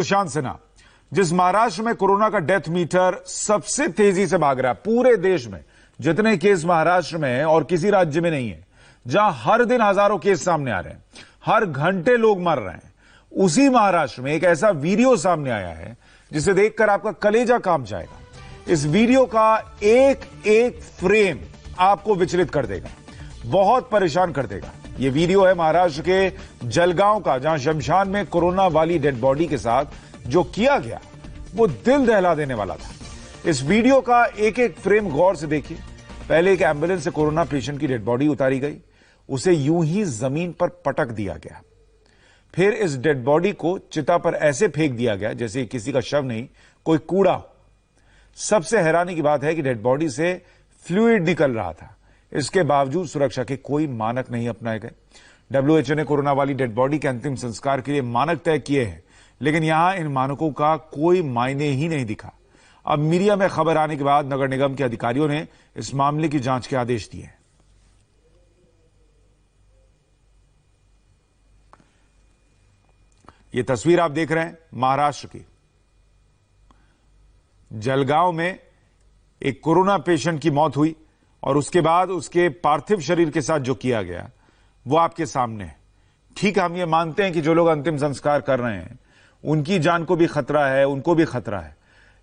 सुशांत सिन्हा, जिस महाराष्ट्र में कोरोना का डेथ मीटर सबसे तेजी से भाग रहा है पूरे देश में, जितने केस महाराष्ट्र में है और किसी राज्य में नहीं है, जहां हर दिन हजारों केस सामने आ रहे हैं, हर घंटे लोग मर रहे हैं, उसी महाराष्ट्र में एक ऐसा वीडियो सामने आया है जिसे देखकर आपका कलेजा कांप जाएगा। इस वीडियो का एक एक फ्रेम आपको विचलित कर देगा, बहुत परेशान कर देगा। यह वीडियो है महाराष्ट्र के जलगांव का, जहां शमशान में कोरोना वाली डेड बॉडी के साथ जो किया गया वो दिल दहला देने वाला था। इस वीडियो का एक एक फ्रेम गौर से देखिए। पहले एक एम्बुलेंस से कोरोना पेशेंट की डेड बॉडी उतारी गई, उसे यूं ही जमीन पर पटक दिया गया। फिर इस डेड बॉडी को चिता पर ऐसे फेंक दिया गया जैसे किसी का शव नहीं, कोई कूड़ा हो। सबसे हैरानी की बात है कि डेड बॉडी से फ्लूइड निकल रहा था। इसके बावजूद सुरक्षा के कोई मानक नहीं अपनाए गए। WHO ने कोरोना वाली डेड बॉडी के अंतिम संस्कार के लिए मानक तय किए हैं, लेकिन यहां इन मानकों का कोई मायने ही नहीं दिखा। अब मीडिया में खबर आने के बाद नगर निगम के अधिकारियों ने इस मामले की जांच के आदेश दिए हैं। यह तस्वीर आप देख रहे हैं महाराष्ट्र की। जलगांव में एक कोरोना पेशेंट की मौत हुई और उसके बाद उसके पार्थिव शरीर के साथ जो किया गया वो आपके सामने है। ठीक है, हम ये मानते हैं कि जो लोग अंतिम संस्कार कर रहे हैं उनकी जान को भी खतरा है, उनको भी खतरा है,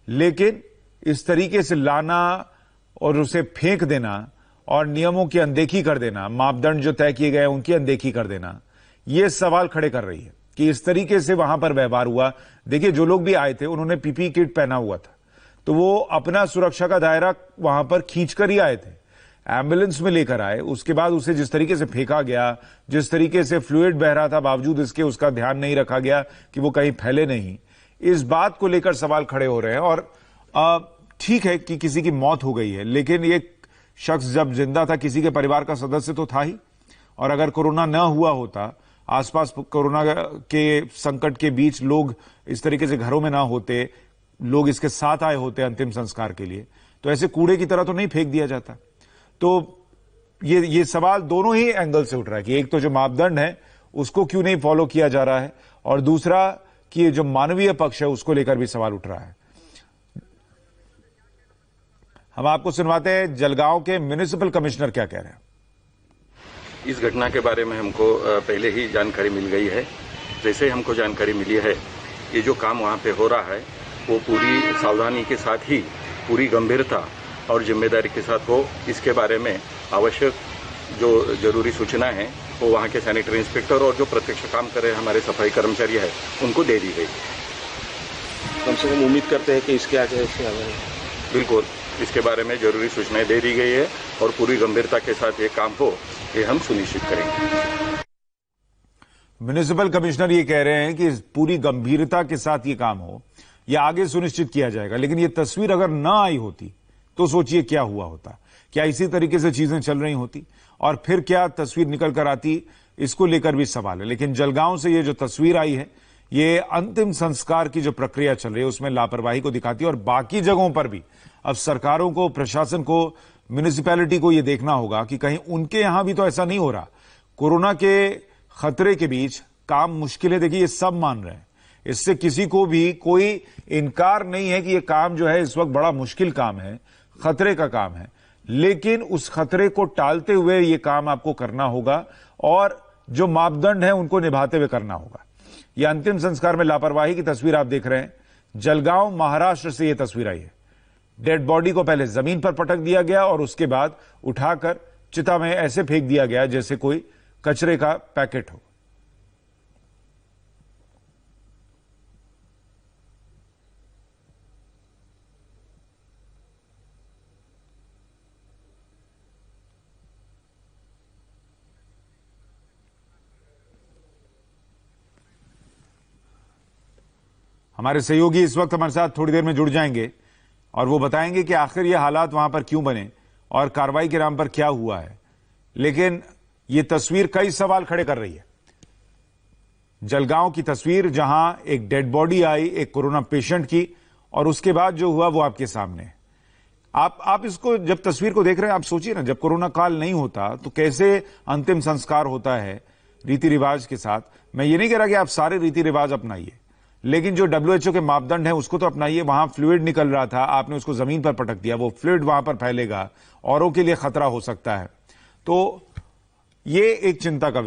लेकिन इस तरीके से लाना और उसे फेंक देना और नियमों की अनदेखी कर देना, मापदंड जो तय किए गए हैं उनकी अनदेखी कर देना, यह सवाल खड़े कर रही है कि इस तरीके से वहां पर व्यवहार हुआ। देखिए, जो लोग भी आए थे उन्होंने पीपीई किट पहना हुआ था, तो वो अपना सुरक्षा का दायरा वहां पर खींचकर ही आए थे। एम्बुलेंस में लेकर आए, उसके बाद उसे जिस तरीके से फेंका गया, जिस तरीके से फ्लूइड बह रहा था, बावजूद इसके उसका ध्यान नहीं रखा गया कि वो कहीं फैले नहीं। इस बात को लेकर सवाल खड़े हो रहे हैं। और ठीक है कि किसी की मौत हो गई है, लेकिन ये शख्स जब जिंदा था किसी के परिवार का सदस्य तो था ही, और अगर कोरोना न हुआ होता, आसपास कोरोना के संकट के बीच लोग इस तरीके से घरों में ना होते, लोग इसके साथ आए होते अंतिम संस्कार के लिए, तो ऐसे कूड़े की तरह तो नहीं फेंक दिया जाता। तो ये सवाल दोनों ही एंगल से उठ रहा है कि एक तो जो मापदंड है उसको क्यों नहीं फॉलो किया जा रहा है, और दूसरा कि ये जो मानवीय पक्ष है उसको लेकर भी सवाल उठ रहा है। हम आपको सुनवाते हैं जलगांव के म्युनिसिपल कमिश्नर क्या कह रहे हैं। इस घटना के बारे में हमको पहले ही जानकारी मिल गई है। जैसे हमको जानकारी मिली है, ये जो काम वहाँ पे हो रहा है वो पूरी सावधानी के साथ ही, पूरी गंभीरता और जिम्मेदारी के साथ हो, इसके बारे में आवश्यक जो जरूरी सूचना है वो वहाँ के सैनिटरी इंस्पेक्टर और जो प्रत्यक्ष काम कर रहे हमारे सफाई कर्मचारी है उनको दे दी गई। कम से कम उम्मीद करते हैं कि इसके आगे बिल्कुल इसके बारे में जरूरी सूचनाएं दे दी गई है और पूरी गंभीरता के साथ ये काम हो, ये हम सुनिश्चित करेंगे। म्युनिसिपल कमिश्नर ये कह रहे हैं कि पूरी गंभीरता के साथ ये काम हो, यह आगे सुनिश्चित किया जाएगा। लेकिन ये तस्वीर अगर ना आई होती तो सोचिए क्या हुआ होता। क्या इसी तरीके से चीजें चल रही होती और फिर क्या तस्वीर निकल कर आती, इसको लेकर भी सवाल है। लेकिन जलगांव से ये जो तस्वीर आई है, ये अंतिम संस्कार की जो प्रक्रिया चल रही है उसमें लापरवाही को दिखाती है। और बाकी जगहों पर भी अब सरकारों को, प्रशासन को, म्युनिसिपैलिटी को यह देखना होगा कि कहीं उनके यहां भी तो ऐसा नहीं हो रहा। कोरोना के खतरे के बीच काम मुश्किल है, देखिए ये सब मान रहे हैं, इससे किसी को भी कोई इनकार नहीं है कि यह काम जो है इस वक्त बड़ा मुश्किल काम है, खतरे का काम है, लेकिन उस खतरे को टालते हुए यह काम आपको करना होगा और जो मापदंड है उनको निभाते हुए करना होगा। यह अंतिम संस्कार में लापरवाही की तस्वीर आप देख रहे हैं। जलगांव महाराष्ट्र से यह तस्वीर आई है। डेड बॉडी को पहले जमीन पर पटक दिया गया और उसके बाद उठाकर चिता में ऐसे फेंक दिया गया जैसे कोई कचरे का पैकेट हो। हमारे सहयोगी इस वक्त हमारे साथ थोड़ी देर में जुड़ जाएंगे और वो बताएंगे कि आखिर ये हालात वहां पर क्यों बने और कार्रवाई के नाम पर क्या हुआ है। लेकिन ये तस्वीर कई सवाल खड़े कर रही है। जलगांव की तस्वीर, जहां एक डेड बॉडी आई एक कोरोना पेशेंट की, और उसके बाद जो हुआ वो आपके सामने है। आप इसको जब तस्वीर को देख रहे हैं, आप सोचिए ना, जब कोरोना काल नहीं होता तो कैसे अंतिम संस्कार होता है रीति रिवाज के साथ। मैं ये नहीं कह रहा कि आप सारे रीति रिवाज अपनाइए, लेकिन जो WHO के मापदंड है उसको तो अपनाइए। वहां फ्लूइड निकल रहा था, आपने उसको जमीन पर पटक दिया, वो फ्लूइड वहां पर फैलेगा, औरों के लिए खतरा हो सकता है। तो ये एक चिंता का विषय